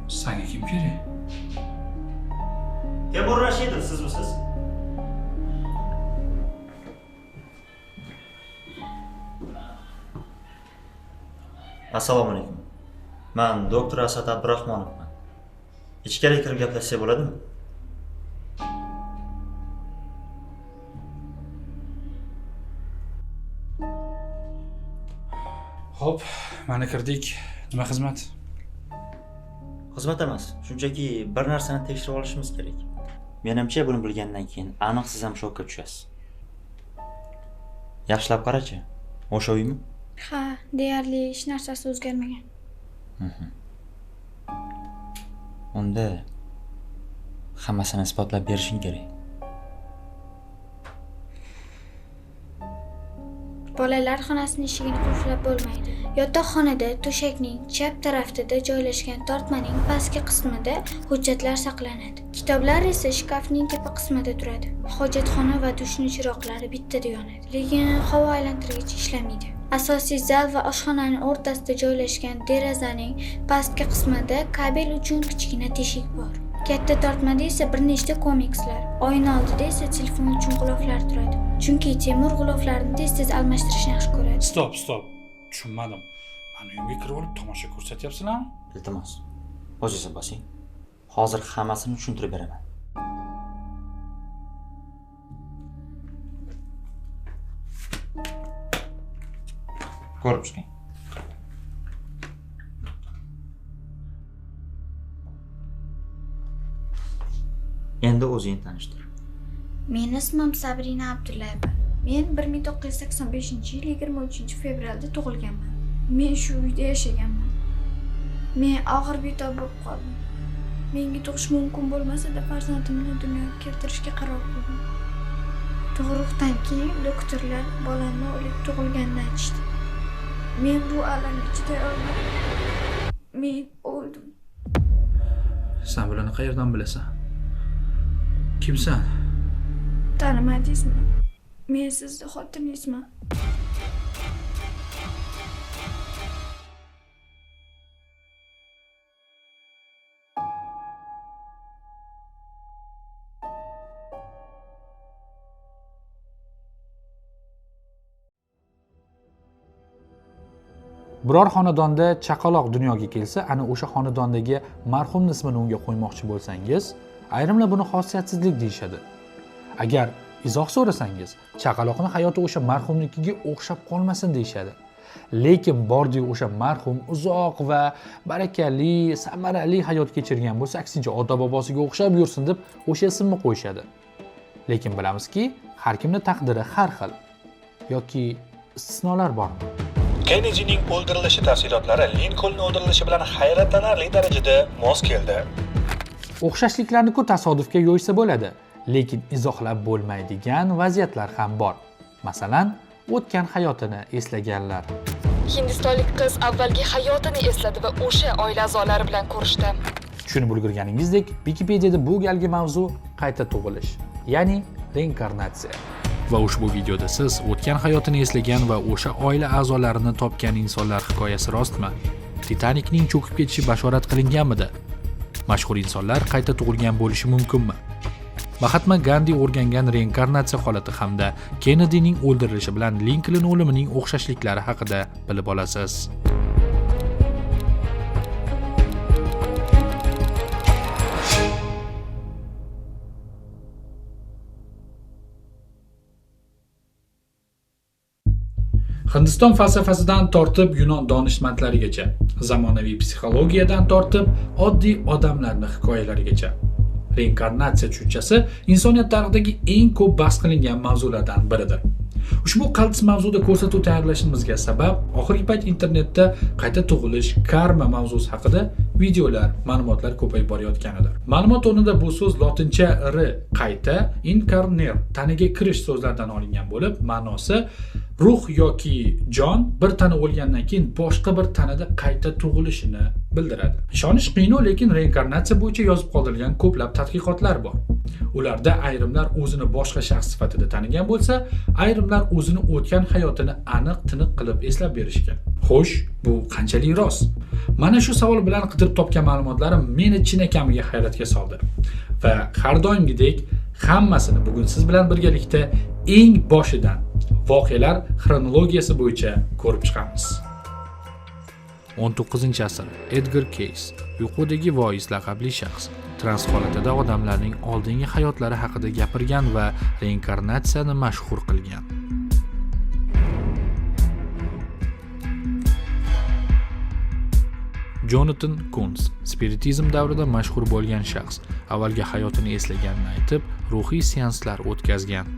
Senga kim kerak? Temur Rashidov, sizmisiz? Assalomu alaykum. Men doktor Asad Abdurahmonovman. Ichkariga kirib gaplashsak bo'ladimi? Xo'p, mana kirdik. Nima xizmat? Xizmat emas, shunchaki bir narsani tekshirib olishimiz kerak. Menimcha buni bilgandan keyin aniq siz ham shokka tushasiz. Yaxshilab qarachi. O'sha uymi? Ha, deyarli hech narsasi o'zgarmagan. Unda hammasini isbotlab berishing kerak. Bolalar xonasining eshigini qulflab bo'lmaydi. Yotoqxonada to'shakning chap tarafida joylashgan tortmaning pastki qismida hujjatlar saqlanadi. Kitoblar esa shkafning tepa qismida turadi. Hojatxona va dushning chiroqlari bittada yonadi, lekin havo aylantirgich ishlamaydi. Asosiy zal va oshxonaning o'rtasida joylashgan derazaning pastki qismida kabel uchun kichkina teshik bor. Katta tortmada esa bir nechta komikslar, oyna oldida esa telefon uchun g'iloflar turadi. Chunki Temur g'iloflarni tez-tez almashtirishni yaxshi ko'radi. Stop. Tushunmadim. Meni uyimga kirib olib tomosha ko'rsatyapsizlarmi? Iltimos. O'zingiz bosing. Hozir hammasini tushuntirib beraman. Ko'rib chiqing. Endi o'zingni tanishtir. Mening ismim Sabrina Abdullayeva. Men 1985-yil 23-fevralda tug'ilganman. Men shu uyda yashaganman. Men og'ir betob bo'lib qoldim. Menga tug'ish mumkin bo'lmasa-da farzandimni dunyoga keltirishga qaror qildim. Tug'ruqdan keyin doktorlar bolani o'lik tug'ilganini aytishdi. Men bu alamga chiday olmadim. Men o'ldim. Sen bularni qayerdan bilasan? Kimsan? Tanimadingizmi? Men sizni xotiningizman. Biror xonadonda chaqaloq dunyoga kelsa, ana o'sha xonadondagi marhumning ismini unga qo'ymoqchi bo'lsangiz, ayrimlar buni xosiyatsizlik deyishadi. Agar izoh so'rasangiz, chaqaloqning hayoti o'sha marhumnikiga o'xshab qolmasin deyishadi. Lekin bordi o'sha marhum uzoq va barakali, samarali hayot kechirgan bo'lsa, aksincha ota-bobosiga o'xshab yursin deb o'sha ismni qo'yishadi. Lekin bilamizki, har kimning taqdiri har xil. Yoki istisnolar bormi? Kennedy'ning o'ldirilishi tafsilotlari Linkoln o'ldirilishi bilan hayratlanarli darajada mos keldi. O'xshashliklarni-ku tasodifga yo'ysa bo'ladi, lekin izohlab bo'lmaydigan vaziyatlar ham bor. Masalan, o'tgan hayotini eslaganlar. Hindistonlik qiz avvalgi hayotini esladi va o'sha oila a'zolari bilan ko'rishdi. Tushunib ulgurganingizdek, Wikipediyada bu galgi mavzu qayta tug'ilish, ya'ni reinkarnatsiya. Va ushbu videoda siz o'tgan hayotini eslagan va o'sha oila a'zolarini topgan insonlar hikoyasi rostmi? Titanikning cho'kib ketishi bashorat qilinganmidi? Mashhur insonlar qayta tug'ilgan bo'lishi mumkinmi? Mahatma Gandhi o'rgangan reinkarnatsiya holati hamda Kennedy'ning o'ldirilishi bilan Linkoln o'limining o'xshashliklari haqida bilib olasiz. Hindiston falsafasidan tortib Yunon donishmandlarigacha, zamonaviy psixologiyadan tortib oddiy odamlarning hikoyalarigacha. Reinkarnatsiya tushunchasi insoniyat tarixidagi eng ko'p bahs qilingan mavzulardan biridir. Ushbu qaltis mavzuda ko'rsatuv tayyorlashimizga sabab oxirgi payt internetda qayta tug'ilish, karma mavzusi haqida videolar, ma'lumotlar ko'payib borayotganidir. Ma'lumot o'rnida bu so'z lotincha qayta, incarnare, tanaga kirish so'zlaridan olingan bo'lib, ma'nosi ruh yoki jon bir tana o'lgandan keyin boshqa bir tanada qayta tug'ilishini bildiradi. Ishonish qiyin, lekin reinkarnatsiya bo'yicha yozib qoldirilgan ko'plab tadqiqotlar bor. Ularda ayrimlar o'zini boshqa shaxs sifatida tanigan bo'lsa, ayrimlar o'zini o'tgan hayotini aniq-tiniq qilib eslab berishgan. Xo'sh, bu qanchalik rost? Mana shu savol bilan qidirib topgan ma'lumotlarim meni chinakamiga hayratga soldi. Va har doimgidek hammasini bugun siz bilan birgalikda eng boshidan voqealar xronologiyasi bo'yicha ko'rib chiqamiz. 19-asr Edgar Cayce, uyqudagi voiz laqabli shaxs, trans holatida odamlarning oldingi hayotlari haqida gapirgan va reinkarnatsiyani mashhur qilgan. Jonathan Kunz, spiritizm davrida mashhur bo'lgan shaxs, avvalgi hayotini eslaganini aytib, ruhiy seanslar o'tkazgan.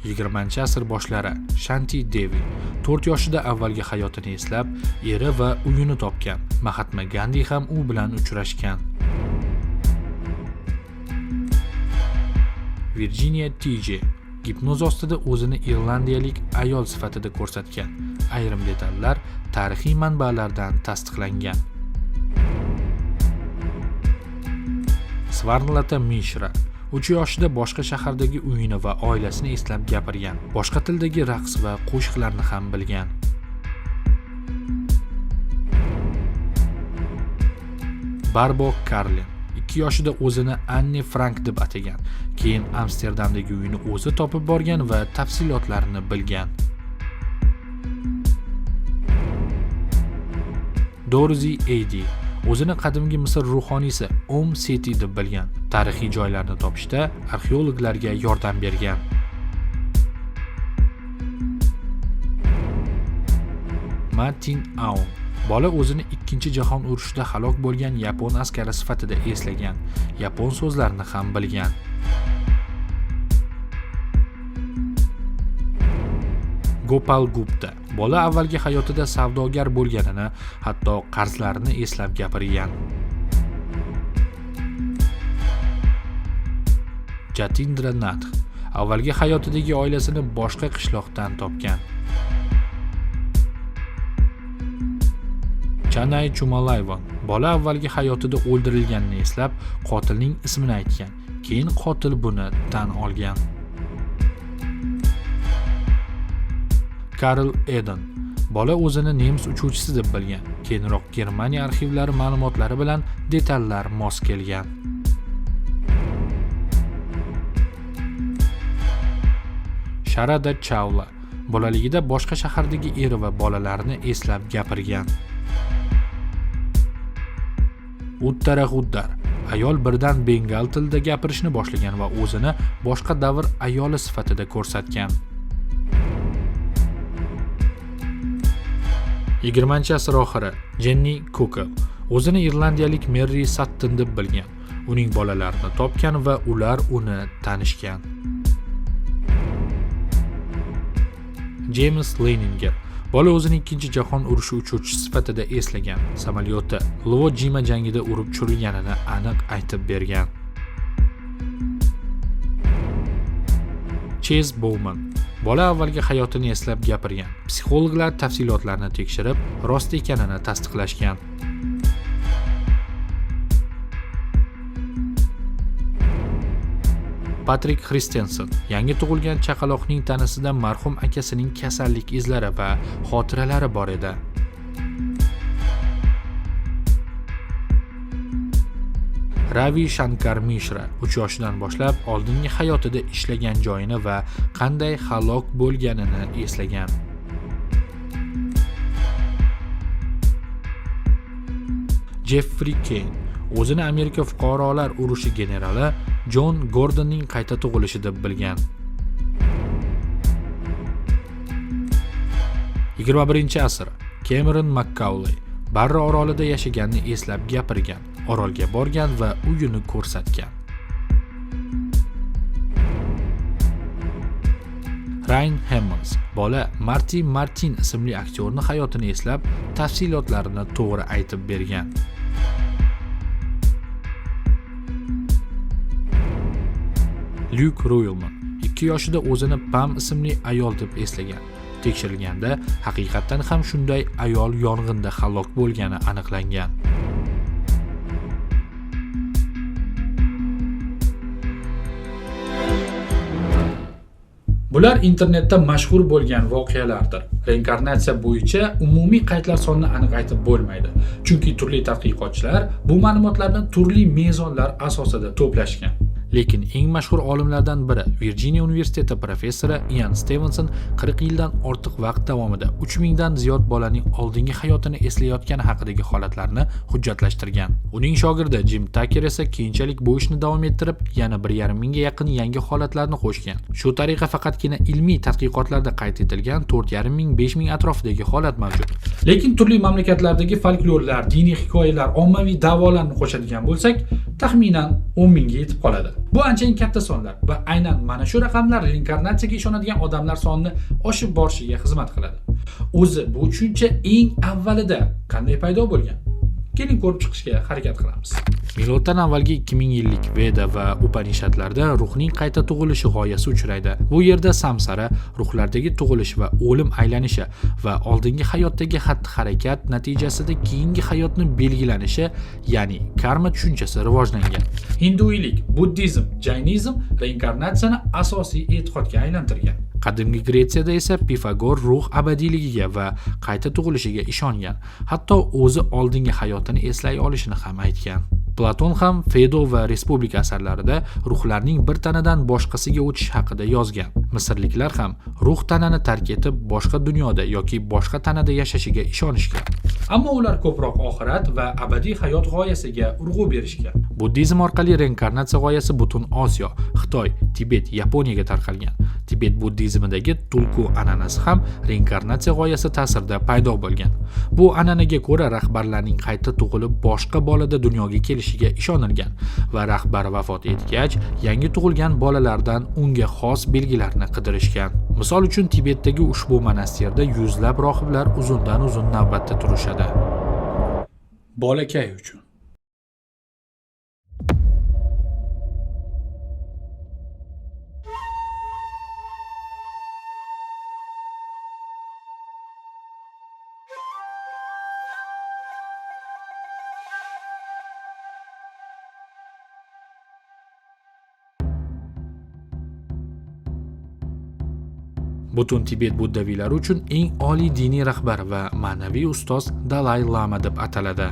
Yigirmanchi asr boshlari Shanti Devi 4 yoshida avvalgi hayotini eslab, eri va uyini topgan. Mahatma Gandhi ham u bilan uchrashgan. Virginia T.J. gipnoz ostida o'zini irlandiyalik ayol sifatida ko'rsatgan. Ayrim detallar tarixiy manbalardan tasdiqlangan. Svarnlata Mishra 3 yoshida boshqa shahardagi uyini va oilasini eslab gapirgan. Boshqa tildagi raqs va qo'shiqlarni ham bilgan. Barbo Karlin 2 yoshida o'zini Anne Frank deb atagan. Keyin Amsterdamdagi uyini o'zi topib borgan va tafsilotlarini bilgan. Dorothy Eddy o'zini qadimgi Misr ruhoniysi Om Seti deb bilgan. Tarixiy joylarni topishda arxeologlarga yordam bergan. Martin Aung bola o'zini 2-jahon urushida halok bo'lgan yapon askari sifatida eslagan. Yapon so'zlarini ham bilgan. Gopal Gupta bola avvalgi hayotida savdogar bo'lganini, hatto qarzlarini eslab gapirgan. Jatindra Nath avvalgi hayotidagi oilasini boshqa qishloqdan topgan. Chanay Chumalayvan bola avvalgi hayotida o'ldirilganini eslab, qotilning ismini aytgan. Keyin qotil buni tan olgan. Karl Eden bola o'zini nemis uchuvchisi deb bilgan. Keyinroq Germaniya arxivlari ma'lumotlari bilan detallar mos kelgan. Sharada Chawla bolaligida boshqa shahardagi eri va bolalarini eslab gapirgan. Uttara G'uddar ayol birdan bengal tilida gapirishni boshlagan va o'zini boshqa davr ayoli sifatida ko'rsatgan. 20-asr oxiri Jenny Cooker o'zini irlandiyalik Mary Sutton deb bilgan. Uning bolalarini topgan va ular uni tanishgan. James Leninger bola o'zini 2-jahon urushi uchuvchisi sifatida eslagan. Samolyoti Iwo Jima jangida urib tushirilganini aniq aytib bergan. Chase Bowman bola avvalgi hayotini eslab gapirgan. Psixologlar tafsilotlarni tekshirib, rost ekanini tasdiqlashgan. Patrick Christensen yangi tug'ilgan chaqaloqning tanasida marhum akasining kasallik izlari va xotiralari bor edi. Ravi Shankar Mishra 3 yoshidan boshlab oldingi hayotida ishlagan joyini va qanday halok bo'lganini eslagan. Jeffrey Kane o'zini Amerika fuqarolar urushi generali John Gordonning qayta tug'ilishi deb bilgan. 21-asr Cameron McCauley Barra orolida yashaganini eslab gapirgan. Orolga borgan va uyini ko'rsatgan. Ryan Hammonds bola Marty Martin ismli aktyorning hayotini eslab, tafsilotlarini to'g'ri aytib bergan. Luke Royalman 2 yoshida o'zini Pam ismli ayol deb eslagan. Tekshirilganda haqiqatan ham shunday ayol yong'inda halok bo'lgani aniqlangan. Bular internetda mashhur bo'lgan voqealardir. Reinkarnatsiya bo'yicha umumiy qaydlar sonini aniq aytib bo'lmaydi. Chunki turli tadqiqotchilar bu ma'lumotlarni turli mezonlar asosida to'plashgan. Lekin eng mashhur olimlardan biri Virjiniya universiteti professori Ian Stevenson 40 yildan ortiq vaqt davomida 3000 dan ziyod bolaning oldingi hayotini eslayotgani haqidagi holatlarni hujjatlashtirgan. Uning shogirdi Jim Tucker esa keyinchalik bu ishni davom ettirib, yana 1,5 mingga yaqin yangi holatlarni qo'shgan. Shu tariqa faqatgina ilmiy tadqiqotlarda qayd etilgan 4,5 ming 5 ming atrofidagi holat mavjud. Lekin turli mamlakatlardagi folklorlar, diniy hikoyalar, ommaviy da'volarni qo'shadigan bo'lsak, taxminan 10 mingga yetib qoladi. Bu anchayin katta sonlar va aynan mana shu raqamlar reinkarnatsiyaga ishonadigan odamlar sonini oshib borishiga xizmat qiladi. O'zi bu tushuncha eng avvalida qanday paydo bo'lgan? Keling ko'rib chiqishga harakat qilamiz. Miloddan avvalgi 2000 yillik Veda va Upanishadlarda ruhning qayta tug'ilishi g'oyasi uchraydi. Bu yerda samsara, ruhlardagi tug'ilish va o'lim aylanishi va oldingi hayotdagi xatti-harakat natijasida keyingi hayotni belgilanishi, ya'ni karma tushunchasi rivojlangan. Hinduiylik, buddizm, jaynizm reinkarnatsiyani asosiy e'tiqodga aylantirgan. Qadimgi Gretsiyada esa Pifagor ruh abadiyligiga va qayta tug'ilishiga ishongan. Hatto o'zi oldingi hayotini eslay olishini ham aytgan. Platon ham Fedo va Respublika asarlarida ruhlarning bir tanadan boshqasiga o'tishi haqida yozgan. Misrliklar ham ruh tanani tark etib boshqa dunyoda yoki boshqa tanada yashashiga ishonishgan. Ammo ular ko'proq oxirat va abadiy hayot g'oyasiga urg'u berishgan. Buddizm orqali reinkarnatsiya g'oyasi butun Osiyo, Xitoy, Tibet, Yaponiyaga tarqalgan. Tibet buddizmidagi tulku an'anasi ham reinkarnatsiya g'oyasi ta'sirida paydo bo'lgan. Bu an'anaga ko'ra rahbarlarning qayta tug'ilib boshqa bolada dunyoga kelishiga ishonilgan va rahbar vafot etgach, yangi tug'ilgan bolalardan unga xos belgilarni qidirishgan. Misol uchun Tibetdagi ushbu monastirda yuzlab rohiblar uzundan-uzun navbatda turishadi. Bolakay uchun butun Tibet buddaviylari uchun eng oliy diniy rahbar va ma'naviy ustoz Dalay Lama deb ataladi.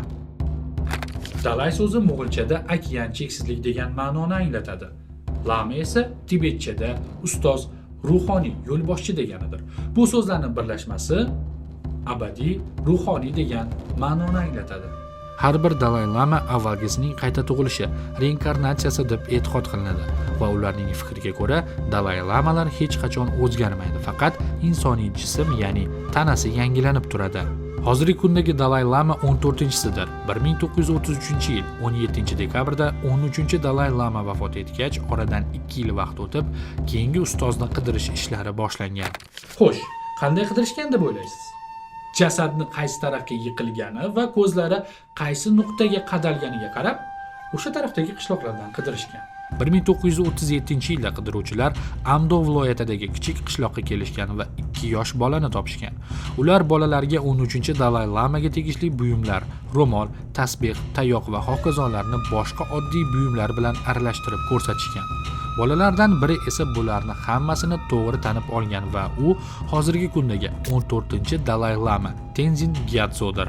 Dalay so'zi mo'g'ulchada okean cheksizlik degan ma'noni anglatadi. Lama esa tibetchada ustoz, ruhoniy, yo'lboshchi deganidir. Bu so'zlarning birlashmasi abadiy, ruhoniy degan ma'noni anglatadi. Har bir Dalay Lama avvalgisining qayta tug'ilishi, reinkarnatsiyasi deb e'tiqod qilinadi va ularning fikriga ko'ra Dalay Lamalar hech qachon o'zgarmaydi, faqat insoniy jism, ya'ni tanasi yangilanib turadi. Hozirgi kundagi Dalay Lama 14-sidir. 1933-yil 17-dekabrda 13-Dalay Lama vafot etgach, oradan 2 yil vaqt o'tib, keyingi ustozni qidirish ishlari boshlangan. Xo'sh, qanday qidirishgan deb o'ylaysiz? Jasadni qaysi tarafga yiqilgani va ko'zlari qaysi nuqtaga qadalganiga qarab, o'sha tarafdagi qishloqlardan qidirishgan. 1937-yilda qidiruvchilar Amdo viloyatidagi kichik qishloqqa kelishgan va 2 yosh bolani topishgan. Ular bolalarga 13-Dalay Lamaga tegishli buyumlar, ro'mol, tasbeh, tayoq va hokazolarni boshqa oddiy buyumlar bilan aralashtirib ko'rsatishgan. Bolalardan biri esa bularni hammasini to'g'ri tanib olgan va u hozirgi kundagi 14-Dalay Lama Tenzin Gyatsodir.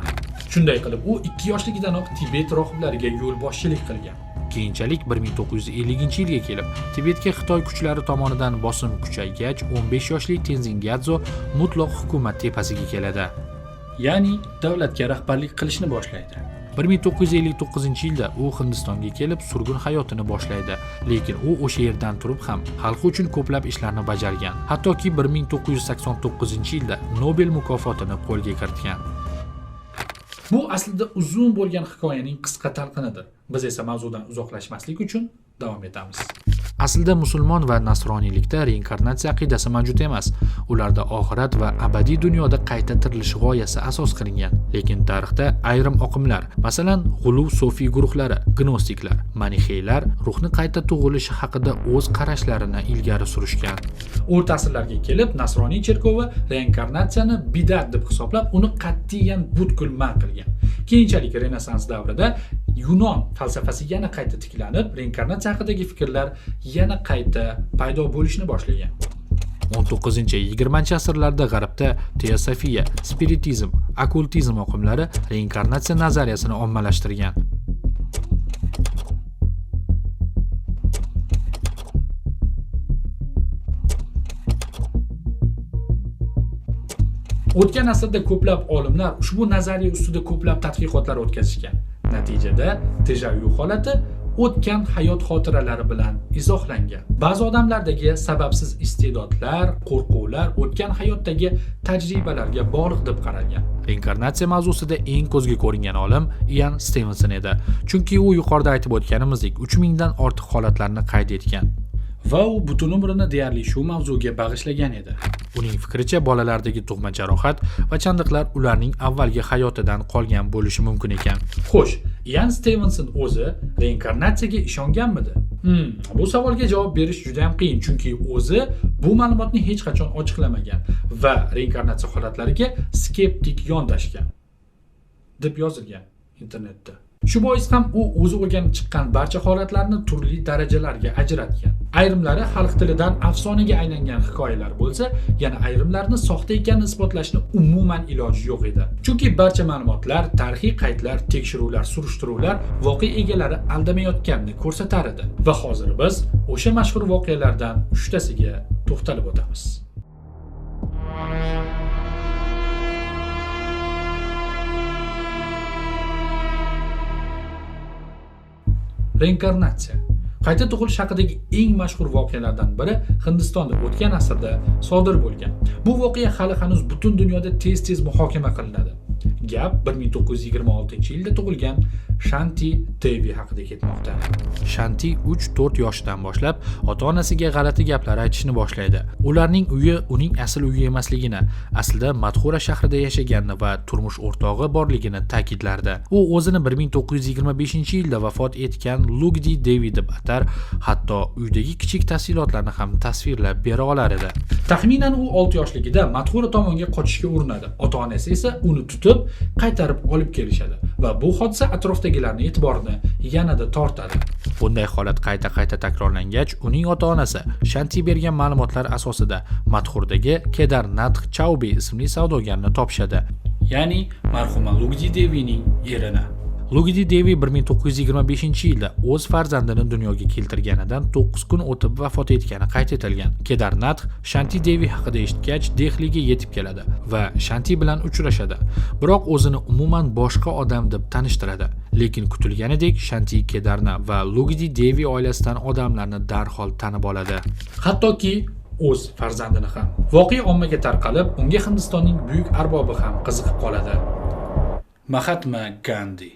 Shunday qilib, u 2 yoshligidanoq Tibet rohiblariga yo'lboshchilik qilgan. Keyinchalik 1950-yilga kelib, Tibetga Xitoy kuchlari tomonidan bosim kuchaygach, 15 yoshli Tenzin Gyatso mutlaq hukumat tepasiga keladi. Ya'ni davlatga rahbarlik qilishni boshlaydi. 1959-yilda u Hindistonga kelib surgun hayotini boshlaydi, lekin u o'sha yerdan turib ham xalqi uchun ko'plab ishlarni bajargan. Hattoki 1989-yilda Nobel mukofotini qo'lga kiritgan. Bu aslida uzun bo'lgan hikoyaning qisqa talqinidir. Biz esa mavzudan uzoqlashmaslik uchun davom etamiz. Aslida musulmon va nasroniylikda reinkarnatsiya aqidasi mavjud emas. Ularda oxirat va abadiy dunyoda qayta tirilish g'oyasi asos qilingan. Lekin tarixda ayrim oqimlar, masalan, g'uluv sofiy guruhlari, gnostiklar, manixeylar ruhni qayta tug'ilishi haqida o'z qarashlarini ilgari surishgan. O'rta asrlarga kelib, nasroniy cherkovi reinkarnatsiyani bidat deb hisoblab, uni qat'iyan butkul man qilgan. Keyinchalik Renessans davrida Yunon falsafasi yana qayta tiklanib, reinkarnatsiya haqidagi fikrlar yana qayta paydo bo'lishni boshlagan. 19-20 asrlarda G'arbda teosofiya, spiritizm, okkultizm oqimlari reinkarnatsiya nazariyasini ommalashtirgan. O'tgan asrda ko'plab olimlar ushbu nazariya ustida ko'plab tadqiqotlar o'tkazishgan. Natijada deja-vu holati o'tgan hayot xotiralari bilan izohlangan. Ba'zi odamlardagi sababsiz iste'dodlar, qo'rquvlar o'tgan hayotdagi tajribalarga bog'liq deb qaralgan. Reinkarnatsiya mavzusida eng ko'zga ko'ringan olim Ian Stevenson edi. Chunki u yuqorida aytib o'tganimizdek 3000 dan ortiq holatlarni qayd etgan. Va u butun umrini deyarli shu mavzuga bag'ishlagan edi. Uning fikricha, bolalardagi tug'ma jarohat va chandiqlar ularning avvalgi hayotidan qolgan bo'lishi mumkin ekan. Xo'sh, Ian Stevenson o'zi reinkarnatsiyaga ishonganmidi? Bu savolga javob berish juda ham qiyin, chunki o'zi bu ma'lumotni hech qachon ochiqlamagan va reinkarnatsiya holatlariga skeptik yondashgan deb yozilgan internetda. Shu bois ham u o'zi o'rganib chiqqan barcha holatlarni turli darajalarga ajratgan. Ayrimlari xalq tilidan afsonaga aylangan hikoyalar bo'lsa, yana ayrimlarini soxta ekanini isbotlashni umuman iloji yo'q edi. Chunki barcha ma'lumotlar, tarixiy qaydlar, tekshiruvlar, surishtiruvlar voqea egalari aldamayotganini ko'rsatar edi. Va hozir biz o'sha mashhur voqealardan 3tasiga to'xtalib o'tamiz. Reinkarnatsiya qayta tug'ilish haqidagi eng mashhur voqealardan biri Hindistonda o'tgan asrda sodir bo'lgan. Bu voqea hali hanuz butun dunyoda tez-tez muhokama qilinadi. Gap 1926-yilda tug'ilgan Shanti Devi haqida ketmoqda. Shanti 3-4 yoshidan boshlab ota-onasiga g'alati gaplar aytishni boshlaydi. Ularning uyi uning asl uyi emasligini, aslida Madhura shahrida yashaganini va turmush o'rtog'i borligini ta'kidlardi. U o'zini 1925-yilda vafot etgan Lugdi Devi deb atar, hatto uydagi kichik tafsilotlarni ham tasvirlab bera olar edi. Taxminan u 6 yoshligida Madhura tomonga qochishga urinadi. Ota-onasi esa uni tutib, qaytarib olib kelishadi va bu hodisa atrofdagilarning e'tiborini yanada tortadi. Bunday holat qayta-qayta takrorlangach, uning ota-onasi Shanti bergan ma'lumotlar asosida Madhurdagi Kedarnath Chaubi ismli savdogarni topishadi, ya'ni marhuma Lugdi Devining erini. Lugdi Devi 1925-yilda o'z farzandini dunyoga keltirganidan 9 kun o'tib vafot etgani qayd etilgan. Kedarnath Shanti Devi haqida eshitgach Dehliga yetib keladi va Shanti bilan uchrashadi. Biroq o'zini umuman boshqa odam deb tanishtiradi. Lekin kutilganidek Shanti Kedarna va Lugdi Devi oilasidan odamlarni darhol tanib oladi. Hattoki o'z farzandini ham. Voqea ommaga tarqalib, unga Hindistonning buyuk arbobi ham qiziqib qoladi. Mahatma Gandhi.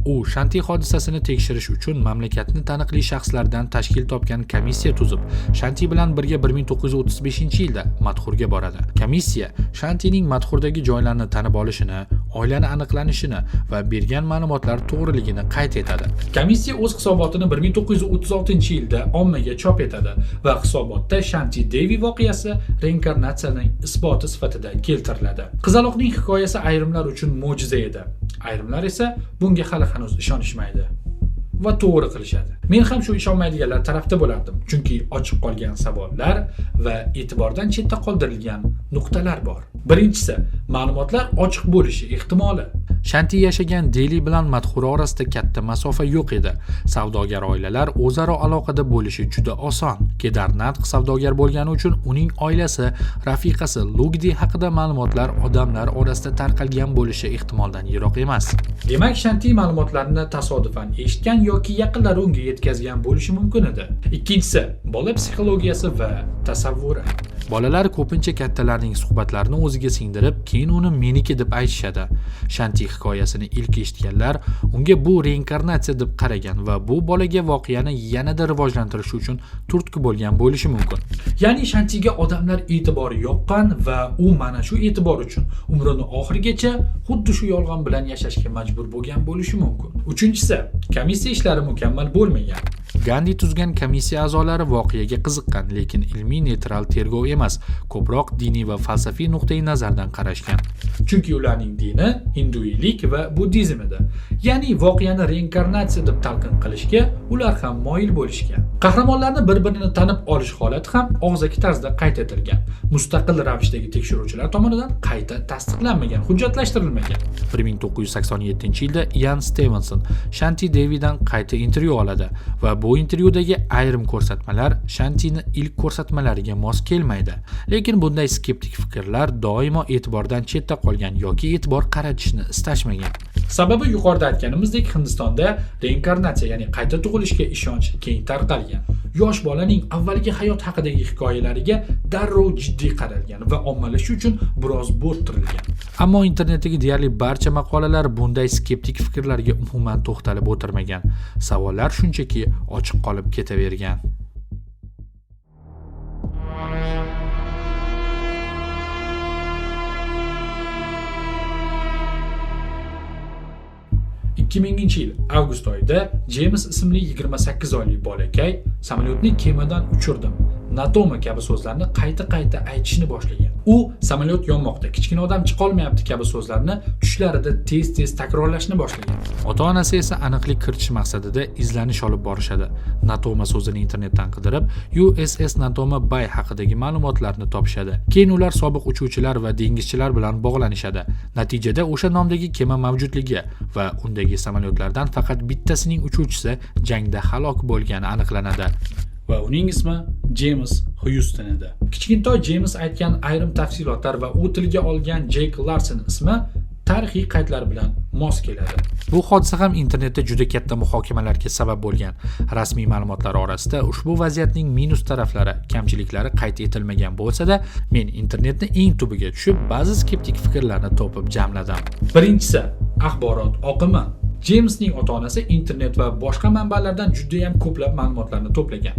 U Shanti hodisasini tekshirish uchun mamlakatni taniqli shaxslardan tashkil topgan komissiya tuzib, Shanti bilan birga 1935-yilda Madhurga boradi. Komissiya Shantining Madhurdagi joylarni tanib olishini, oilani aniqlanishini va bergan ma'lumotlar to'g'riligini qayd etadi. Komissiya o'z hisobotini 1936-yilda ommaga chop etadi va hisobotda Shanti Devi voqeasi reinkarnatsiyaning isboti sifatida keltiriladi. Qizaloqning hikoyasi ayrimlar uchun mo'jiza edi. Ayrimlar esa bunga hali hanuz ishonishmaydi va to'g'ri qilishadi. Men ham shu ishonmaydiganlar tarafda bo'lardim, chunki ochiq qolgan savollar va e'tibordan chetda qoldirilgan nuqtalar bor. Birinchisi, ma'lumotlar ochiq bo'lishi ehtimoli. Shanti yashagan Deli bilan Madhura orasida katta masofa yo'q edi. Savdogar oilalar o'zaro aloqada bo'lishi juda oson. Kedarnath savdogar bo'lgani uchun uning oilasi, rafiqasi Lugdi haqida ma'lumotlar odamlar orasida tarqalgan bo'lishi ehtimoldan yiroq emas. Demak, Shanti ma'lumotlarni tasodifan eshitgan yoki yaqinlari unga yetkazgan bo'lishi mumkin edi. Ikkinchisi, bola psixologiyasi va tasavvuri. Bolalar ko'pincha kattalarning suhbatlarini o'ziga singdirib, keyin uni meniki deb aytishadi. Shanti hikoyasini ilk eshitganlar unga bu reinkarnatsiya deb qaragan va bu bolaga voqeani yanada rivojlantirish uchun turtki bo'lgan bo'lishi mumkin. Ya'ni Shantiga odamlar e'tibori yoqqan va u mana shu e'tibor uchun umrini oxirigacha xuddi shu yolg'on bilan yashashga majbur bo'lgan bo'lishi mumkin. Uchinchisi, komissiya ishlari mukammal bo'lmagan. Gandi tuzgan komissiya a'zolari voqeaga qiziqqan, lekin ilmiy neytral tergov emas, ko'proq diniy va falsafiy nuqtai nazardan qarashgan. Chunki ularning dini hinduiylik va buddizm edi. Ya'ni voqeani reinkarnatsiya deb talqin qilishga ular ham moyil bo'lishgan. Qahramonlarni bir-birini tanib olish holati ham og'zaki tarzda qayd etilgan. Mustaqil ravishdagi tekshiruvchilar tomonidan qayta tasdiqlanmagan, hujjatlashtirilmagan. 1987-yilda Ian Stevenson Shanti Devidan qayta intervyu oladi va bu intervyudagi ayrim ko'rsatmalar Shantini ilk ko'rsatmalariga mos kelmaydi. Lekin bunday skeptik fikrlar doimo e'tibordan chetda qolgan yoki e'tibor qaratishni istashmagan. Sababi yuqorida aytganimizdek, Hindistonda reinkarnatsiya, ya'ni qayta tug'ilishga ishonch keng tarqalgan. Yosh bolaning avvalgi hayot haqidagi hikoyalariga darrov jiddiy qaralgan va ommalashish uchun biroz bo'rttirilgan. Ammo internetdagi deyarli barcha maqolalar bunday skeptik fikrlarga umuman to'xtalib o'tirmagan. Savollar shunchaki ochiq qolib ketavergan. ...2000-yil avgust oyida James ismli 28 oylik bolakay samolyotni kemadan uchirdim, Natoma kabi so'zlarni qayta aytishni boshlagan. U samolyot yonmoqda, kichkina odam chiqolmayapti kabi so'zlarni tushlarida tez takrorlashni boshlagan. Ota-onasi esa aniqlik kiritish maqsadida izlanish olib borishadi. Natoma so'zini internetdan qidirib, USS Natoma Bay haqidagi ma'lumotlarni topishadi. Keyin ular sobiq uchuvchilar va dengizchilar bilan bog'lanishadi. Natijada o'sha nomdagi kema mavjudligi va undagi samolyotlardan faqat bittasining uchuvchisi jangda halok bo'lgani aniqlanadi. Va uning ismi James Houston edi. Kichkintoy James aytgan ayrim tafsilotlar va u tilga olgan Jake Larson ismi tarixiy qaydlar bilan mos keladi. Bu hodisa ham internetda juda katta muhokamalarga sabab bo'lgan. Rasmiy ma'lumotlar orasida ushbu vaziyatning minus taraflari, kamchiliklari qayd etilmagan bo'lsa-da, men internetni eng tubiga tushib, ba'zi skeptik fikrlarni topib jamladim. Birinchisi, axborot oqimi. Jamesning ota-onasi internet va boshqa manbalardan juda ham ko'plab ma'lumotlarni to'plagan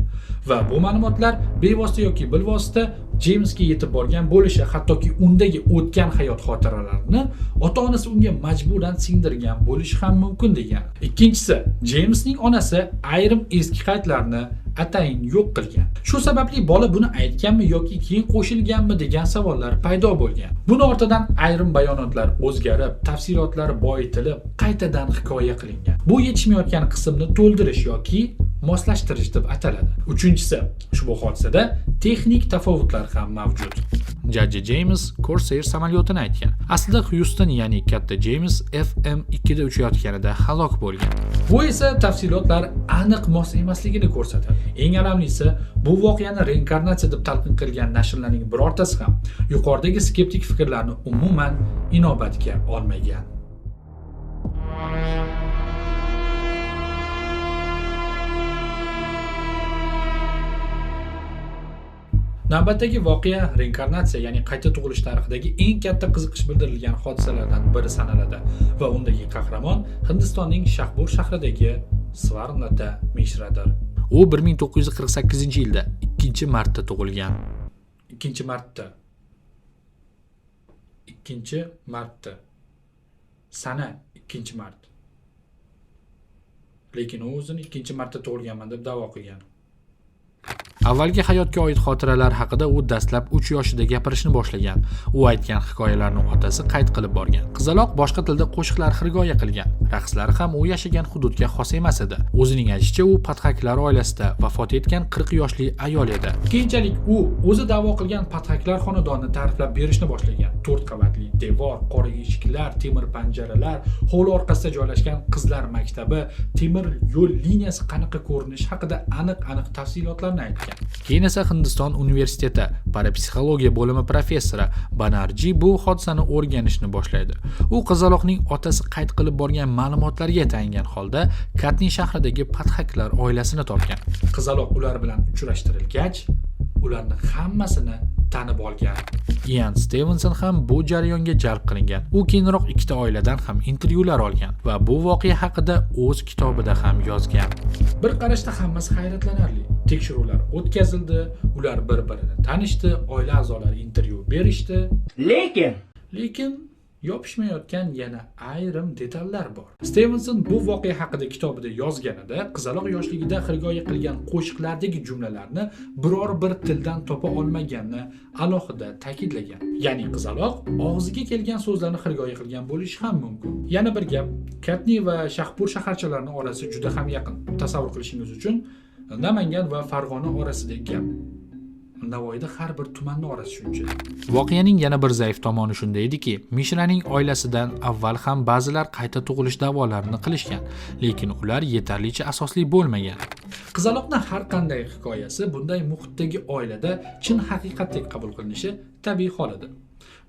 va bu ma'lumotlar bevosita yoki bilvosita Jamesga yetib borgan bo'lishi, hattoki undagi o'tgan hayot xotiralarini ota-onasi unga majburan singdirgan bo'lishi ham mumkin degan. Ikkinchisi, Jamesning onasi ayrim eski qaydlarni atayin yo'q qilgan. Shu sababli bola buni aytganmi yoki keyin qo'shilganmi degan savollar paydo bo'lgan. Buni ortidan ayrim bayonotlar o'zgarib, tafsilotlar boyitilib, qaytadan hikoya qilingan. Bu yetishmayotgan qismni to'ldirish yoki moslashtirish deb ataladi. Uchinchisi, ushbu hodisada texnik tafovutlar ham mavjud. Jajji James Corsair samolyotini aytgan. Aslida Houston, ya'ni katta James FM2 da uchayotganida halok bo'lgan. Bu esa tafsilotlar aniq mos emasligini ko'rsatadi. Eng alamlisi, bu voqeani reinkarnatsiya deb talqin qilgan nashrlarning birortasi ham yuqoridagi skeptik fikrlarni umuman inobatga olmagan. Navbatdagi voqea reinkarnatsiya, ya'ni qayta tug'ilish tarixidagi eng katta qiziqish bildirilgan hodisalardan biri sanaladi va undagi qahramon Hindistonning Shahbur shahridagi Svarnlata Mishradir. U 1948-yilda 2-marta tug'ilgan. 2-marta. Sana 2-mart. Lekin u o'zini 2-marta tug'ilganman deb da'vo qilgan. Avvalgi hayotga oid xotiralar haqida u dastlab 3 yoshida gapirishni boshlagan. U aytgan hikoyalarni otasi qayd qilib borgan. Qizaloq boshqa tilda qo'shiqlar xirgoya qilgan. Raqslari ham u yashagan hududga xos emas edi. O'zining aytishicha, u Pathaklar oilasida vafot etgan 40 yoshli ayol edi. Keyinchalik u o'zi da'vo qilgan Pathaklar xonadonini ta'riflab berishni boshlagan. 4 qavatli devor, qora eshiklar, temir panjaralar, hovli orqasida joylashgan qizlar maktabi, temir yo'l liniyasi qanaqa ko'rinish haqida aniq tafsilotlarni aytgan. Keyin esa Hindiston universiteti parapsixologiya bo'limi professori Banerjee bu hodisani o'rganishni boshlaydi. U qizaloqning otasi qayd qilib borgan ma'lumotlarga tayangan holda Katni shahridagi Pathaklar oilasini topgan. Qizaloq ular bilan uchrashtirilgach, ularning hammasini tanib olgan. Ian Stevenson ham bu jarayonga jalb qilingan. U keyinroq ikkita oiladan ham intervyular olgan va bu voqea haqida o'z kitobida ham yozgan. Bir qarashda hammasi hayratlanarli. Tekshiruvlar o'tkazildi, ular bir-birini tanishdi, oila a'zolari intervyu berishdi. Lekin yopishmayotgan yana ayrim detallar bor. Stevenson bu voqea haqida kitobida yozganida qizaloq yoshligida xirgoyi qilgan qo'shiqlardagi jumlalarni biror bir tildan topa olmaganini alohida ta'kidlagan. Ya'ni qizaloq og'ziga kelgan so'zlarni xirgoyi qilgan bo'lishi ham mumkin. Yana bir gap, Katni va Shahpur shaharchalarining orasi juda ham yaqin. Tasavvur qilishingiz uchun Namangan va Farg'ona orasidagi gap. Navoiyda har bir tumanning orasi shuncha. Voqeaning yana bir zaif tomoni shunda ediki, Mishraning oilasidan avval ham ba'zilar qayta tug'ilish da'volarini qilishgan, lekin ular yetarlicha asosli bo'lmagan. Qizaloqning har qanday hikoyasi bunday muhitdagi oilada chin haqiqatdek qabul qilinishi tabiiy holidir.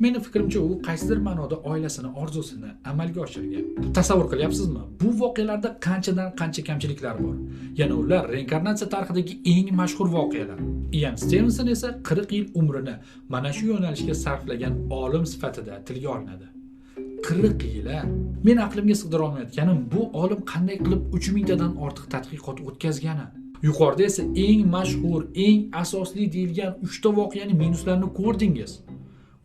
Meni fikrimcha u qaysidir ma'noda oilasini orzusini amalga oshirgan. Tasavvur qilyapsizmi? Bu voqealarda qanchadan qancha kamchiliklar bor. Yana ular reinkarnatsiya tarixidagi eng mashhur voqealar. Ian Stevenson esa 40 yil umrini mana shu yo'nalishga sarflagan olim sifatida tilga olinadi. 40 yil. Men aqlimga sig'dira olmayotganim bu olim qanday qilib 3000 tadan ortiq tadqiqot o'tkazgani. Yuqorida esa eng mashhur, eng asosli deyilgan 3 ta voqeaning minuslarini ko'rdingiz.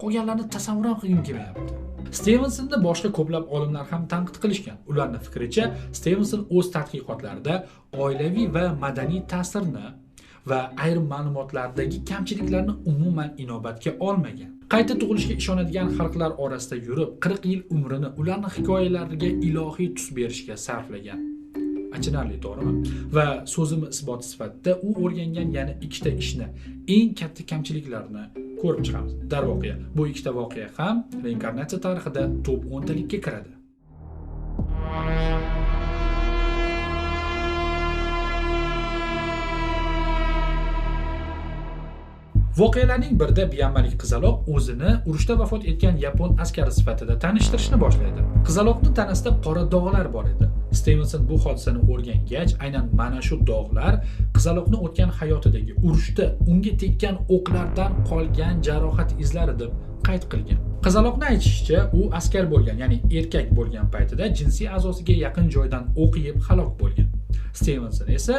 Qolganlarni tasavvur ham qilgim kelmayapti. Stevensonni boshqa ko'plab olimlar ham tanqid qilishgan. Ularning fikricha, Stevenson o'z tadqiqotlarida oilaviy va madaniy ta'sirni va ayrim ma'lumotlardagi kamchiliklarni umuman inobatga olmagan. Qayta tug'ilishga ishonadigan xalqlar orasida yurib, 40 yil umrini ularning hikoyalariga ilohiy tus berishga sarflagan. Achinarli, to'g'rimi? Va so'zim isbot sifatida u o'rgangan yana 2 ta ishni, eng katta kamchiliklarni ko'rib chiqamiz. Darvoqe, bu 2 ta voqea ham reinkarnatsiya tarixida top 10 talikka kiradi. Voqealarning birida biyanmalik qizaloq o'zini urushda vafot etgan yapon askari sifatida tanishtirishni boshlaydi. Qizaloqning tanasida qora dog'lar bor edi. Stevenson bu hodisani o'rgangach, aynan mana shu dog'lar qizaloqning o'tgan hayotidagi urushda unga tekkan o'qlardan qolgan jarohat izlari deb qayd qilgan. Qizaloqning aytishicha, u askar bo'lgan, ya'ni erkak bo'lgan paytida jinsiy a'zosiga yaqin joydan o'q yeb halok bo'lgan. Stevenson esa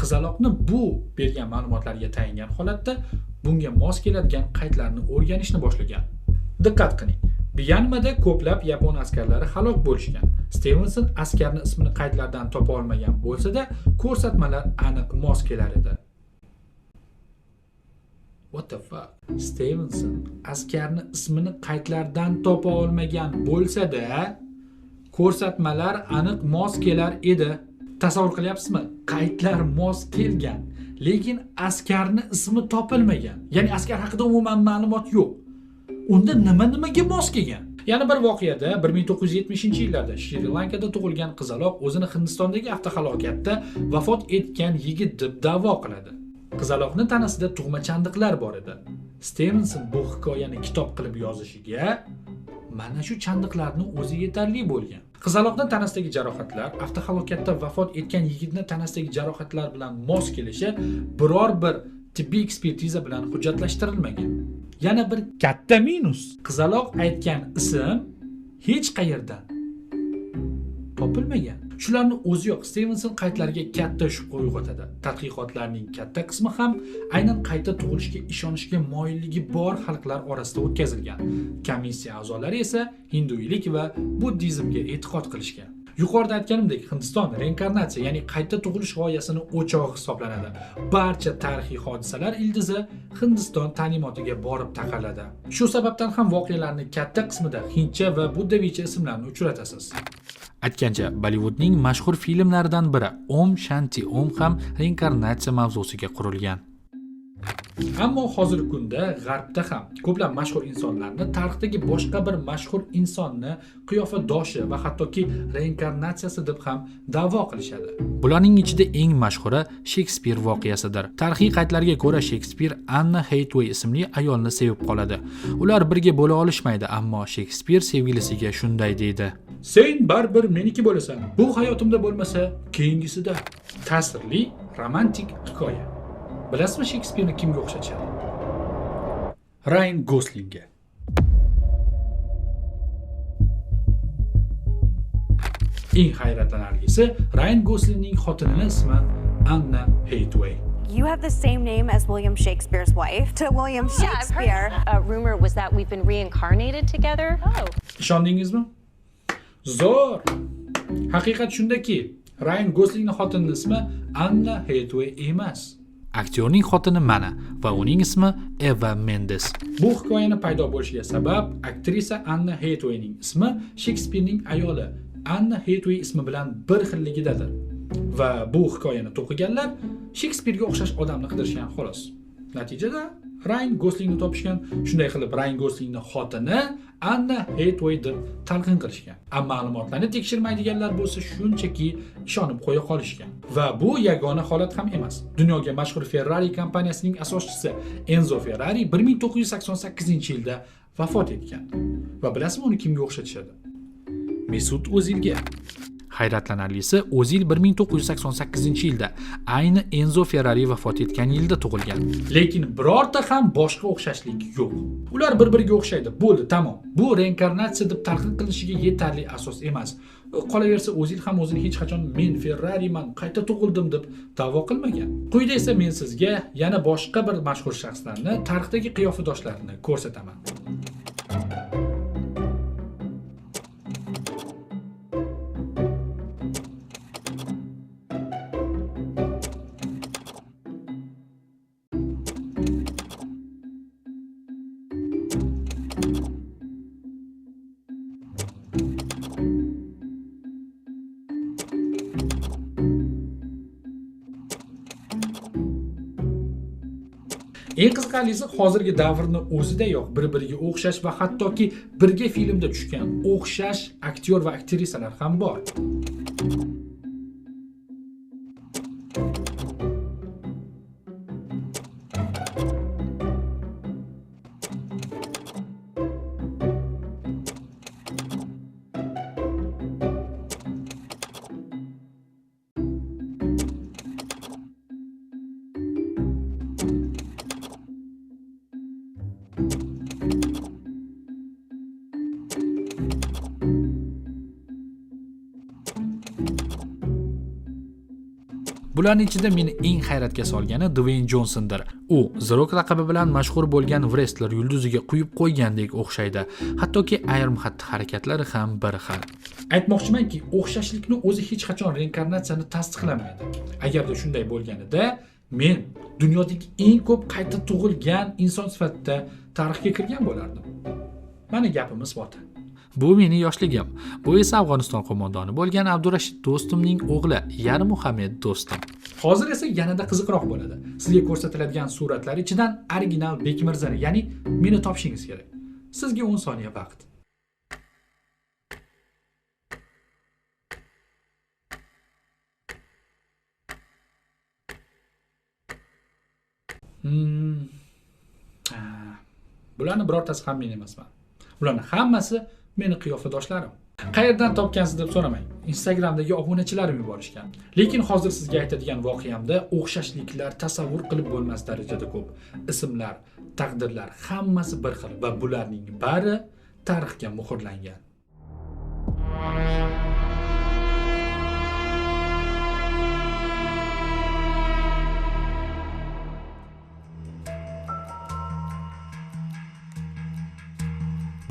qizaloqni bu bergan ma'lumotlarga tayangan holatda bunga mos keladigan qaydlarni o'rganishni boshlagan. Diqqat qiling. Myanmada ko'plab yapon askarlari halok bo'lishgan. Stevenson askarning ismini qaydlardan topa olmagan bo'lsa-da, ko'rsatmalar aniq mos kelar edi. What the fuck? Stevenson askarning ismini qaydlardan topa olmagan bo'lsa-da, ko'rsatmalar aniq mos kelar edi. Tasavvur qilyapsizmi? Qaydlar mos kelgan, lekin askarning ismi topilmagan. Ya'ni askar haqida umuman ma'lumot yo'q. Unda nimaga mos kelgan? Yana bir voqeada 1970-yillarda Shri Lankada tug'ilgan qizaloq o'zini Hindistondagi avtohalokatda vafot etgan yigit deb da'vo qiladi. Qizaloqning tanasida tug'ma chandiqlar bor edi. Stevenson bu hikoyani kitob qilib yozishiga mana shu chandiqlarning o'zi yetarli bo'lgan. Qizaloqning tanasidagi jarohatlar avtohalokatda vafot etgan yigitning tanasidagi jarohatlar bilan mos kelishi biror bir tibbiy ekspertiza bilan hujjatlashtirilmagan. Yana bir katta minus. Qizaloq aytgan ism hech qayerdan topilmagan. Shularning o'zi yo'q Stevenson qaydlariga katta shubha uyg'otadi. Tadqiqotlarning katta qismi ham aynan qayta tug'ilishga ishonishga moyilligi bor xalqlar orasida o'tkazilgan. Komissiya a'zolari esa hinduiylik va buddizmga e'tiqod qilishgan. Yuqorida aytganimdek, Hindiston reinkarnatsiya, ya'ni qayta tug'ilish g'oyasini o'chog'i hisoblanadi. Barcha tarixiy hodisalar ildizi Hindiston ta'limotiga borib taqaladi. Shu sababdan ham voqealarning katta qismida hindcha va buddaviycha ismlarni uchratasiz. Aytgancha, Bollywoodning mashhur filmlaridan biri Om Shanti Om ham reinkarnatsiya mavzusiga qurilgan. Ammo hozirgi kunda G'arbda ham ko'plab mashhur insonlarni tarixdagi boshqa bir mashhur insonni qiyofadoshi va hattoki reinkarnatsiyasi deb ham da'vo qilishadi. Bularning ichida eng mashhuri Shekspir voqeasidir. Tarixiy qaydlarga ko'ra Shekspir Anna Hathaway ismli ayolni sevib qoladi. Ular birga bo'la olishmaydi, ammo Shekspir sevgilisiga shunday deydi: "Sen baribir meniki bo'lasan. Bu hayotimda bo'lmasa, keyingisida." Ta'sirli romantik hikoya. Bilasizmi Shekspirni kimga o'xshatishadi? Ryan Goslingga. Eng hayratlanarlisi, Ryan Goslingning xotinining ismi Anna Hathaway. You have the same name as William Shakespeare's wife. To William Shakespeare. Rumor was that we've been reincarnated together. Oh. Ishondingizmi? Zo'r. Haqiqat shundaki, Ryan Goslingning xotinining ismi Anna Hathaway emas. Aktyorning xotini mana va uning ismi Eva Mendes. Bu hikoyaning paydo bo'lishiga sabab aktrisa Anna Hathawayning ismi Shekspirning ayoli Anna Hathaway ismi bilan bir xilligidadir. Va bu hikoyani to'qiganlar Shekspirga o'xshash odamni qidirishgan xolos. Natijada Ryan Goslingni topishgan, shunday qilib Ryan Goslingning xotini Anna Hathaway deb talqin qilishgan. Ammo ma'lumotlarni tekshirmaydiganlar bo'lsa shunchaki ishonib qo'ya qolishgan. Va bu yagona holat ham emas. Dunyoga mashhur Ferrari kompaniyasining asoschisi Enzo Ferrari 1988-yilda vafot etgan. Va bilasizmi uni kimga o'xshatishadi? Mesut O'zilga. Hayratlanarlisi, O'zil 1988-yilda ayni Enzo Ferrari vafot etgan yilda tug'ilgan. Lekin birorta ham boshqa o'xshashlik yo'q. Ular bir-biriga o'xshaydi. Bo'ldi, tamom. Bu reinkarnatsiya deb talqin qilinishiga yetarli asos emas. Qolaversa, O'zil ham o'zini hech qachon men Ferrariman, qayta tug'ildim deb da'vo qilmagan. Quyida esa men sizga yana boshqa bir mashhur shaxslarni, tarixdagi qiyofadoshlarini ko'rsataman. Eng qiziqarlisi, hozirgi davrning o'zidayoq bir-biriga o'xshash va hattoki birga filmda tushgan o'xshash aktyor va aktrisalar ham bor. Bularning ichida meni eng hayratga solgani Dwayne Johnsondir. U The Rock raqibi bilan mashhur bo'lgan wrestler yulduziga quyib qo'ygandek o'xshaydi. Hattoki ayrim xatti-harakatlari ham bir xil. Aytmoqchimanki, o'xshashlikni o'zi hech qachon reinkarnatsiyani tasdiqlamaydi. Agarda shunday bo'lganida, men dunyodagi eng ko'p qayta tug'ilgan inson sifatida tarixga kirgan bo'lardim. Mana gapimiz vatan. Bu meni yoshligim. Bu esa Afg'oniston qo'mondoni bo'lgan Abdurashid do'stimning o'g'li, ya'ni Muhammad do'stim. Hozir esa yanada qiziqroq bo'ladi. Sizga ko'rsatiladigan suratlar ichidan original Bekmirzani, ya'ni meni topishingiz kerak. Sizga 10 soniya vaqt. Bularning birortasi ham men emasman. Bularning hammasi meni qiyofadoshlarim. Qayerdan topgansiz deb so'ramang. Instagramdagi obunachilarim yuborishgan. Lekin hozir sizga aytadigan voqeamda o'xshashliklar tasavvur qilib bo'lmas darajada ko'p. Ismlar, taqdirlar hammasi bir xil va bularning bari tarixga muhrlangan.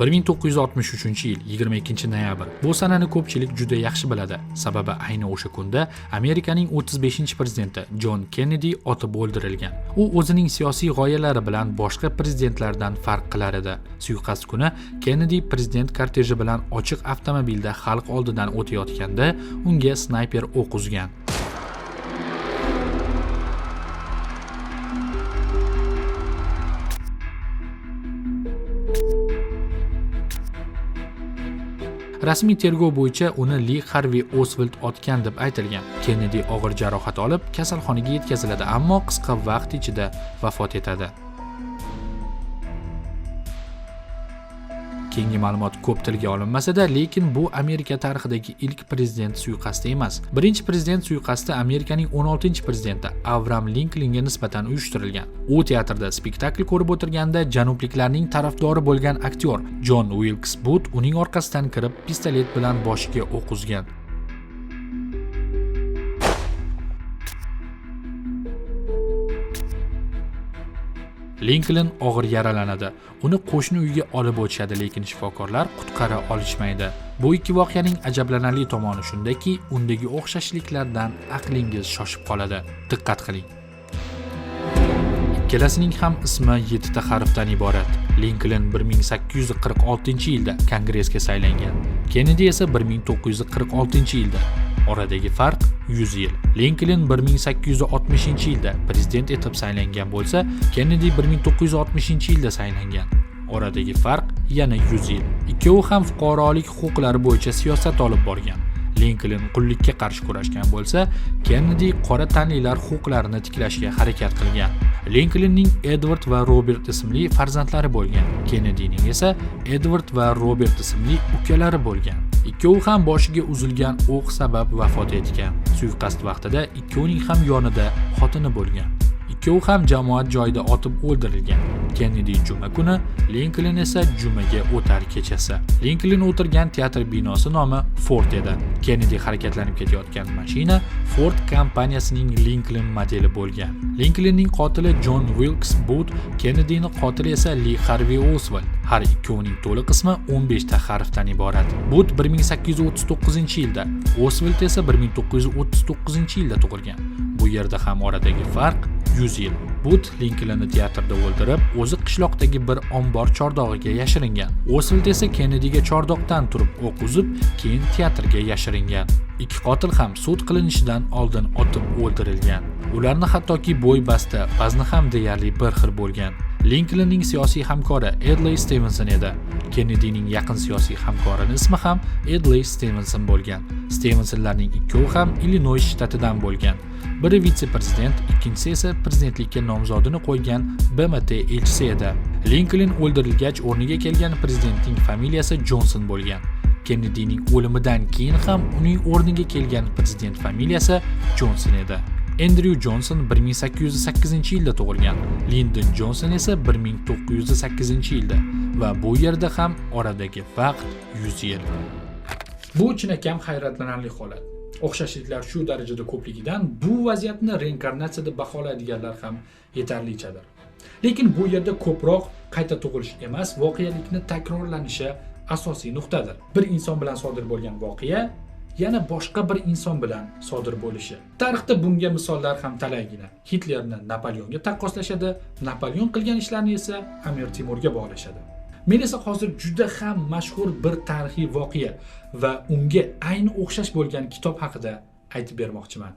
– 1963-yil 22-noyabr. Bu sanani ko'pchilik juda yaxshi biladi. Sababi ayni o'sha kunda Amerikaning 35-prezidenti John Kennedy otib o'ldirilgan. U o'zining siyosiy g'oyalari bilan boshqa prezidentlardan farq qilar edi. Suiqasd kuni Kennedy prezident korteji bilan ochiq avtomobilda xalq oldidan o'tayotganda unga snayper o'q uzgan. Rasmiy tergov bo'yicha uni Lee Harvey Oswald otgan deb aytilgan. Kennedy og'ir jarohat olib, kasalxonaga yetkaziladi, ammo qisqa vaqt ichida vafot etadi. Keyingi ma'lumot ko'p tilga olinmasa-da, lekin bu Amerika tarixidagi ilk prezident suiqasdi emas. Birinchi prezident suiqasdi Amerikaning 16-prezidenti Abraham Lincolnga nisbatan uyushtirilgan. U teatrda spektakl ko'rib o'tirganda janubliklarning tarafdori bo'lgan aktyor John Wilkes Booth uning orqasidan kirib, pistolet bilan boshiga o'q uzgan. Linkoln og'ir yaralanadi. Uni qo'shni uyga olib o'tishadi, lekin shifokorlar qutqara olishmaydi. Bu ikki voqeaning ajablanarli tomoni shundaki, undagi o'xshashliklardan aqlingiz shoshib qoladi. Diqqat qiling. Ikkalasining ham ismi 7 ta harfdan iborat. Linkoln 1846-yilda Kongressga saylangan. Kennedy esa 1946-yilda. Oradagi farq 100 yil. Linkoln 1860-yilda prezident etib saylangan bo'lsa, Kennedy 1960-yilda saylangan. Oradagi farq yana 100 yil. Ikkovi ham fuqarolik huquqlari bo'yicha siyosat olib borgan. Linkoln qullikka qarshi kurashgan bo'lsa, Kennedy qora tanlilar huquqlarini tiklashga harakat qilgan. Linkolnning Edward va Robert ismli farzandlari bo'lgan. Kennedyning esa Edward va Robert ismli ukalari bo'lgan. Ikkovi ham boshiga uzilgan o'q sabab vafot etgan. Suiqasd vaqtida ikkovining ham yonida xotini bo'lgan. Ikkovi ham jamoat joyida otib o'ldirilgan. Kennedy juma kuni, Linkoln esa jumaga o'tar kechasi. Linkoln o'tirgan teatr binosi nomi Ford edi. Kennedy harakatlanib ketayotgan mashina Ford kompaniyasining Lincoln modeli bo'lgan. Lincolnning qotili John Wilkes Booth, Kennedyning qotili esa Lee Harvey Oswald. Har ikkovining to'liq ismi 15 ta harfdan iborat. Booth 1839-yilda, Oswald esa 1939-yilda tug'ilgan. Bu yerda ham oradagi farq 100 yil. Booth Lincolnni teatrda o'ldirib, o'zi qishloqdagi bir ombor chordog'iga yashiringan. Oswald esa Kennedyga chordoqdan turib o'q uzib, keyin teatrga yashiringan. Ikki qotil ham sud qilinishidan oldin otib o'ldirilgan. Ularni hattoki bo'y basti, vazni ham deyarli bir xil bo'lgan. Lincolnning siyosiy hamkori Adlai Stevenson edi. Kennedyning yaqin siyosiy hamkorining ismi ham Adlai Stevenson bo'lgan. Stevensonlarning ikkovi ham Illinois shtatidan bo'lgan. Biri vitse-prezident, ikkinchisi esa prezidentlikka nomzodini qo'ygan BMT elchisi edi. Lincoln o'ldirilgach, o'rniga kelgan prezidentning familiyasi Johnson bo'lgan. Kennedyning o'limidan keyin ham uning o'rniga kelgan prezident familiyasi Johnson edi. Andrew Johnson 1808-yilda tug'ilgan. Lyndon Johnson esa 1908-yilda va bu yerda ham oradagi farq 100 yil. Bu chinakam hayratlanarli holat. O'xshashliklar shu darajada ko'pligidan bu vaziyatni reinkarnatsiya deb baholaydiganlar ham yetarlichadir. Lekin bu yerda ko'proq qayta tug'ilish emas, voqealikni takrorlanishi asosiy nuqtadir. Bir inson bilan sodir bo'lgan voqea yana boshqa bir inson bilan sodir bo'lishi. Tarixda bunga misollar ham talaygina. Hitlerni Napoleonga taqqoslashadi, Napoleon qilgan ishlarni esa Amir Temurga bog'lashadi. Men esa hozir juda ham mashhur bir tarixiy voqea va unga ayni o'xshash bo'lgan kitob haqida aytib bermoqchiman.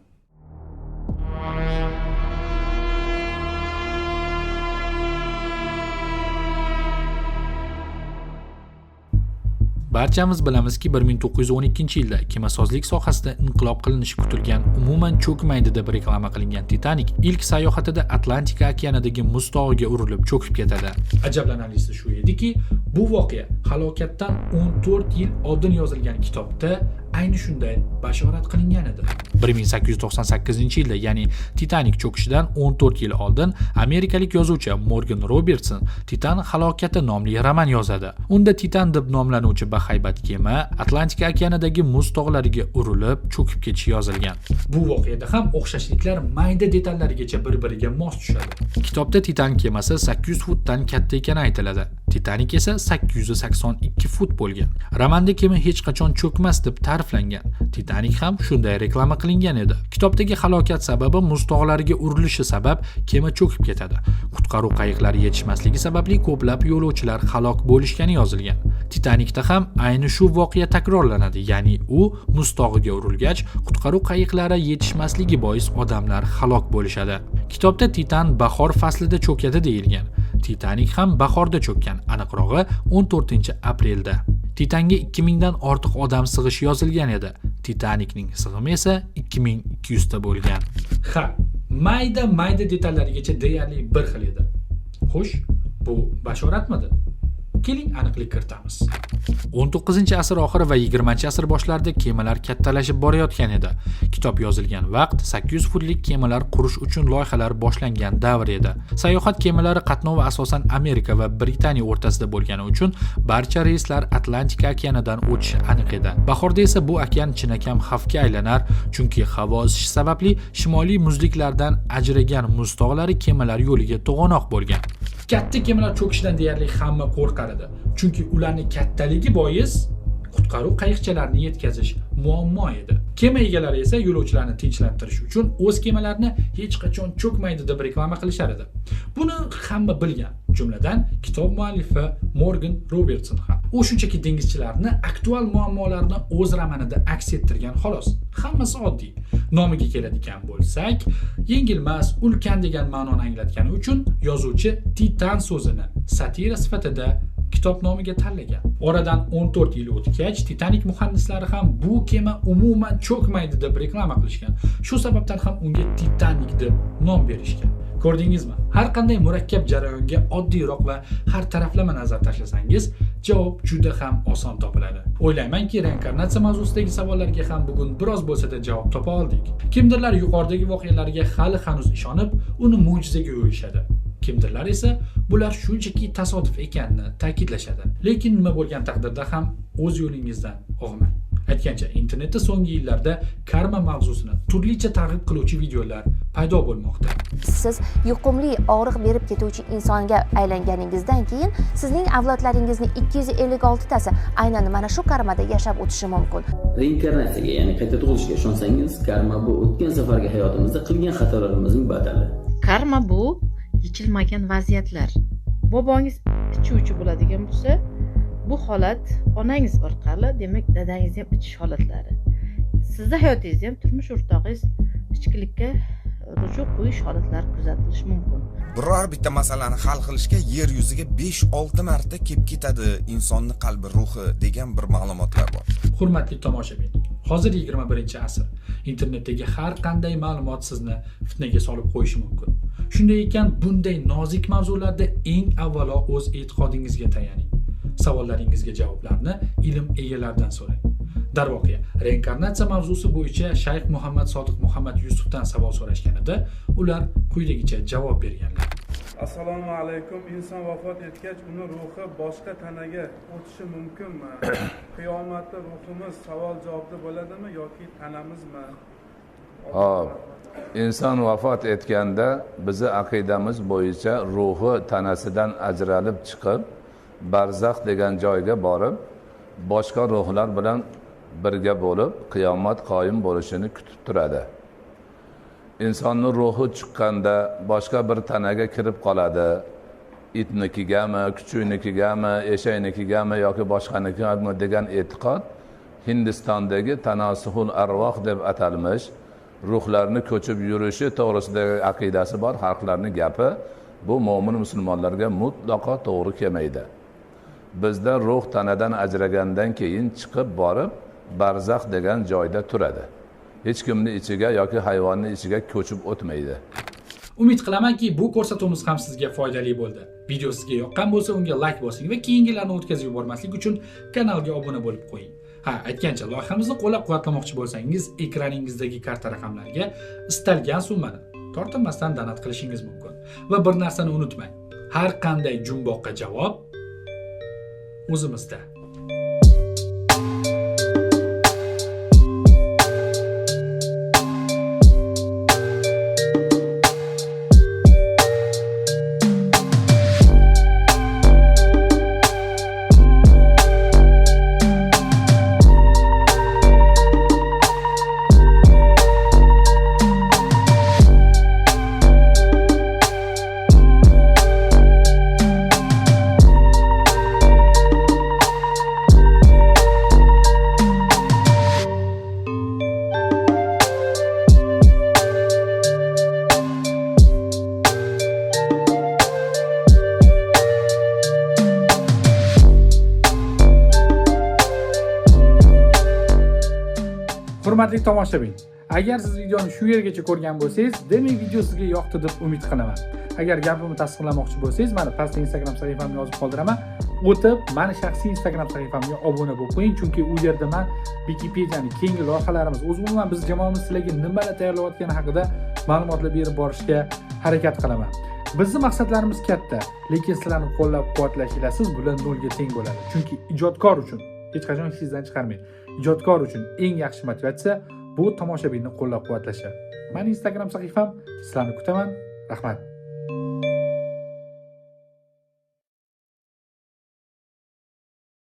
Barchamiz bilamizki, 1912-yilda kemasozlik sohasida inqilob qilinishi kutilgan, umuman cho'kmaydi deb reklama qilingan Titanic ilk sayohatida Atlantika okeanidagi muz tog'iga urilib cho'kib ketadi. Ajablanarlisi shu ediki, bu voqea halokatdan 14 yil oldin yozilgan kitobda ayni shunday bashorat qilingan edi. 1898-yilda, ya'ni Titanic cho'kishidan 14 yil oldin amerikalik yozuvchi Morgan Robertson Titan halokati nomli roman yozadi. Unda Titan deb nomlanuvchi bahaybat kema Atlantika okeanidagi muz tog'lariga urilib cho'kib ketishi yozilgan. Bu voqeada ham o'xshashliklar mayda detallarigacha bir-biriga mos tushadi. Kitobda Titan kemasi 800 futdan katta ekani aytiladi. Titanic esa 882 fut bo'lgan. Romanda kema hech qachon cho'kmas deb ta'riflangan. Titanic ham shunday reklama qilingan edi. Kitobdagi halokat sababi muz tog'lariga urilishi sabab kema cho'kib ketadi. Qutqaruv qayiqlari yetishmasligi sababli ko'plab yo'lovchilar halok bo'lishgani yozilgan. Titanicda ham ayni shu voqea takrorlanadi, ya'ni u muz tog'iga urilgach, qutqaruv qayiqlari yetishmasligi bois odamlar halok bo'lishadi. Kitobda Titan bahor faslida cho'kadi deyilgan. Titanic ham bahorda cho'kkan, aniqrog'i 14-aprelda. Titanga 2000 dan ortiq odam sig'ishi yozilgan edi. Titanicning sig'imi esa 2200 ta bo'lgan. Ha, mayda detallarigacha deyarli bir xil edi. Xo'sh, bu bashoratmidi? Keling aniqlik kiritamiz. 19-asr oxiri va 20-asr boshlarida kemalar kattalashib borayotgan edi. Kitob yozilgan vaqt 800 futlik kemalar qurish uchun loyihalar boshlangan davr edi. Sayohat kemalari qatnovi asosan Amerika va Britaniya o'rtasida bo'lgani uchun barcha reyslar Atlantika okeanidan o'tishi aniq edi. Bahorda esa bu okean chinakam xavfga aylanar, chunki havo isishi sababli shimoliy muzliklardan ajragan muz tog'lari kemalar yo'liga to'g'anoq bo'lgan. Katta kemalar cho'kishidan deyarli hamma qo'rqar edi, chunki ularning kattaligi bois qutqaruv qayiqchalarini yetkazish muammo edi. Kema egalari esa yo'lovchilarni tinchlantirish uchun o'z kemalarini hech qachon cho'kmaydi deb reklama qilishar edi. Buni hamma bilgan, jumladan kitob muallifi Morgan Robertson ham. U shunchaki dengizchilarni aktual muammolarni o'z romanida aks ettirgan xolos. Hammasi oddiy. Nomiga keladigan bo'lsak, yengilmas, ulkan degan ma'noni anglatgani uchun yozuvchi Titan so'zini satira sifatida kitob nomiga tanlagan. Oradan 14 yil o'tgach, Titanic muhandislari ham bu kema umuman cho'kmaydi deb reklama qilishgan. Shu sababdan ham unga Titanic deb nom berishgan. Ko'rdingizmi? Har qanday murakkab jarayonga oddiyroq va har taraflama nazar tashlasangiz, javob juda ham oson topiladi. O'ylaymanki, reinkarnatsiya mavzusidagi savollarga ham bugun biroz bo'lsa-da javob topa oldik. Kimdirlar yuqoridagi voqealarga hali hanuz ishonib, uni mo'jizaga yo'yishadi. Kimdirlar esa bular shunchaki tasodif ekanini ta'kidlashadi. Lekin nima bo'lgan taqdirda ham o'z yo'lingizdan og'mang. Aytgancha, internetda so'nggi yillarda karma mavzusini turlicha targ'ib qiluvchi videolar paydo bo'lmoqda. Siz yuqumli og'riq berib ketuvchi insonga aylanganingizdan keyin sizning avlodlaringizning 256 tasi aynan mana shu karmada yashab o'tishi mumkin. Reinkarnatsiyaga, ya'ni qayta tug'ilishga ishonsangiz, karma bu o'tgan safargi hayotimizda qilgan xatolarimizning badali. Karma bu yechilmagan vaziyatlar. Bobongiz ichuvchi bo'ladigan bo'lsa, bu holat onangiz orqali, demak dadangiz ham ichish holatlari. Sizning hayotingizda ham turmush o'rtog'ingiz ichkilikka ruju qo'yish holatlari kuzatilishi mumkin. Biror bitta masalani hal qilishga yer yuziga 5-6 marta kelib ketadi insonning qalbi, ruhi degan bir ma'lumotlar bor. Hurmatli tomoshabin, hozir 21-asr. Internetdagi har qanday ma'lumot sizni fitnaga solib qo'yishi mumkin. Shunday ekan, bunday nozik mavzularda eng avvalo o'z e'tiqodingizga tayaning. Savollaringizga javoblarni ilm egalaridan so'rang. Darvoqe, reinkarnatsiya mavzusi bo'yicha Shayx Muhammad Sodiq Muhammad Yusufdan savol so'rashganida, ular quyidagicha javob berganlar. Assalomu alaykum. Inson vafot etgach, uni ruhi boshqa tanaga o'tishi mumkinmi? Qiyomatda ruhimiz savol-javobda bo'ladimi yoki tanamizmi? Hop. Inson vafot etganda bizi aqidamiz bo'yicha ruhi tanasidan ajralib chiqib, barzax degan joyga borib, boshqa ruhlar bilan birga bo'lib, qiyomat qoyim bo'lishini kutib turadi. Insonning ruhi chiqqanda boshqa bir tanaga kirib qoladi. Itnikigami, kuchuknikigami, eshaknikigami yoki boshqanikigami degan e'tiqod Hindistondagi tanasuhul arvoh deb atalmish ruhlarni ko'chib yurishi to'g'risidagi aqidasi bor xalqlarning gapi. Bu mo'min musulmonlarga mutlaqo to'g'ri kelmaydi. Bizda ruh tanadan ajragandan keyin chiqib borib, barzax degan joyda turadi. Hech kimning ichiga yoki hayvonning ichiga ko'chib o'tmaydi. Umid qilamanki, bu ko'rsatuvimiz ham sizga foydali bo'ldi. Video sizga yoqqan bo'lsa, unga like bosing va keyingilarni o'tkazib yubormaslik uchun kanalga obuna bo'lib qo'ying. Aytgancha, loyihamizni qo'llab-quvvatlamoqchi bo'lsangiz, ekraningizdagi karta raqamlariga istalgan summani tortinmasdan donat qilishingiz mumkin. Va bir narsani unutmang. Har qanday jumboqqa javob o'zimizda. Hurmatli tomoshabin, agar siz videoni shu yergacha ko'rgan bo'lsangiz, demak video sizga yoqdi deb umid qilaman. Agar gapimni tasdiqlamoqchi bo'lsangiz, mana pastda Instagram sahifamni yozib qoldiraman. O'tib, mani shaxsiy Instagram sahifamga obuna bo'lib qo'ying, chunki u yerda men Wikipediani keyingi loyihalarimiz, o'zi umuman biz jamoamiz sizlarga nimalar tayyorlayotgani haqida ma'lumotlar berib borishga harakat qilaman. Bizning maqsadlarimiz katta, lekin sizlarning qo'llab-quvvatlashinglar bular nolga teng bo'ladi. Chunki ijodkor uchun hech qachon hissingizdan chiqarmang. Ijodkor uchun eng yaxshi motivatsiya bu tomoshabinni qo'llab-quvvatlashi. Meni Instagram sahifam, sizlarni kutaman. Rahmat.